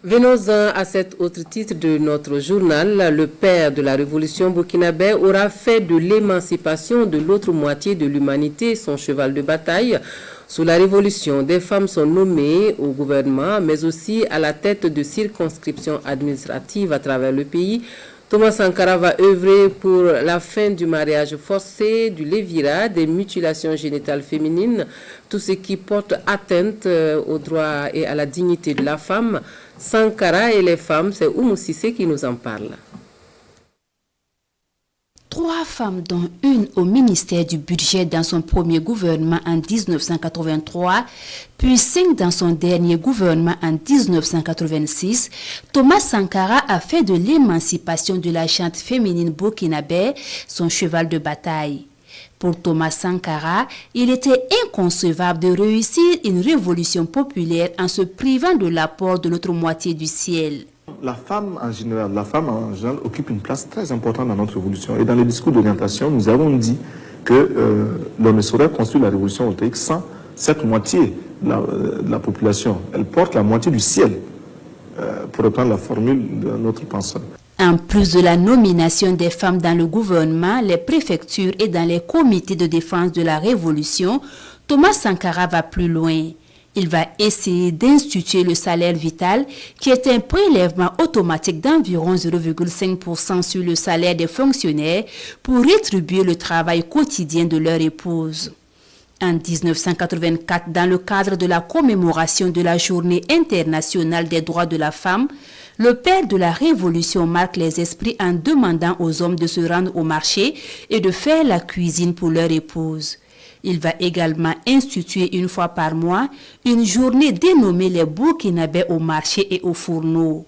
Venons-en à cet autre titre de notre journal. Le père de la révolution burkinabé aura fait de l'émancipation de l'autre moitié de l'humanité son cheval de bataille. Sous la révolution, des femmes sont nommées au gouvernement, mais aussi à la tête de circonscriptions administratives à travers le pays. Thomas Sankara va œuvrer pour la fin du mariage forcé, du lévira, des mutilations génitales féminines, tout ce qui porte atteinte aux droits et à la dignité de la femme. Sankara et les femmes, c'est Oumou Sissé qui nous en parle. 3 femmes, dont une au ministère du budget dans son premier gouvernement en 1983, puis 5 dans son dernier gouvernement en 1986, Thomas Sankara a fait de l'émancipation de la gente féminine burkinabé son cheval de bataille. Pour Thomas Sankara, il était inconcevable de réussir une révolution populaire en se privant de l'apport de l'autre moitié du ciel. La femme en général occupe une place très importante dans notre révolution. Et dans le discours d'orientation, nous avons dit que l'on ne saurait construire la révolution voltaïque sans cette moitié de la population. Elle porte la moitié du ciel, pour reprendre la formule de notre penseur. En plus de la nomination des femmes dans le gouvernement, les préfectures et dans les comités de défense de la révolution, Thomas Sankara va plus loin. Il va essayer d'instituer le salaire vital, qui est un prélèvement automatique d'environ 0,5% sur le salaire des fonctionnaires pour rétribuer le travail quotidien de leur épouse. En 1984, dans le cadre de la commémoration de la Journée internationale des droits de la femme, le père de la Révolution marque les esprits en demandant aux hommes de se rendre au marché et de faire la cuisine pour leur épouse. Il va également instituer une fois par mois une journée dénommée les Burkinabés au marché et aux fourneaux.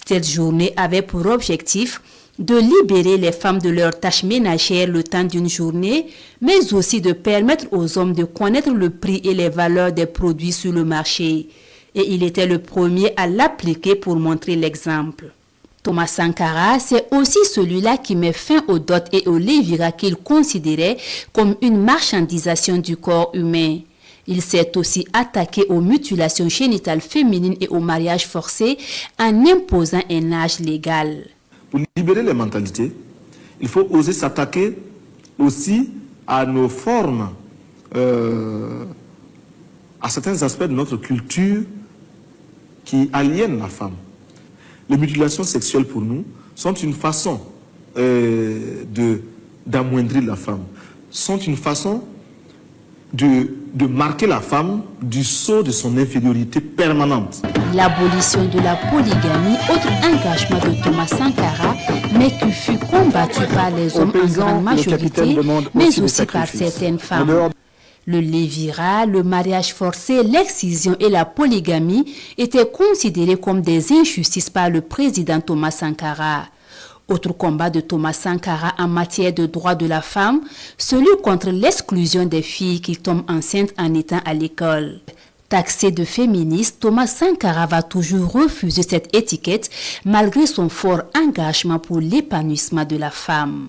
Cette journée avait pour objectif de libérer les femmes de leurs tâches ménagères le temps d'une journée, mais aussi de permettre aux hommes de connaître le prix et les valeurs des produits sur le marché. Et il était le premier à l'appliquer pour montrer l'exemple. Thomas Sankara, c'est aussi celui-là qui met fin aux dots et aux léviras qu'il considérait comme une marchandisation du corps humain. Il s'est aussi attaqué aux mutilations génitales féminines et au mariage forcé en imposant un âge légal. Pour libérer les mentalités, il faut oser s'attaquer aussi à nos formes, à certains aspects de notre culture qui aliènent la femme. Les mutilations sexuelles pour nous sont une façon d'amoindrir la femme, sont une façon de marquer la femme du sceau de son infériorité permanente. L'abolition de la polygamie, autre engagement de Thomas Sankara, mais qui fut combattu par les hommes en grande majorité, mais aussi par certaines femmes. Le lévira, le mariage forcé, l'excision et la polygamie étaient considérés comme des injustices par le président Thomas Sankara. Autre combat de Thomas Sankara en matière de droits de la femme, celui contre l'exclusion des filles qui tombent enceintes en étant à l'école. Taxé de féministe, Thomas Sankara va toujours refuser cette étiquette malgré son fort engagement pour l'épanouissement de la femme.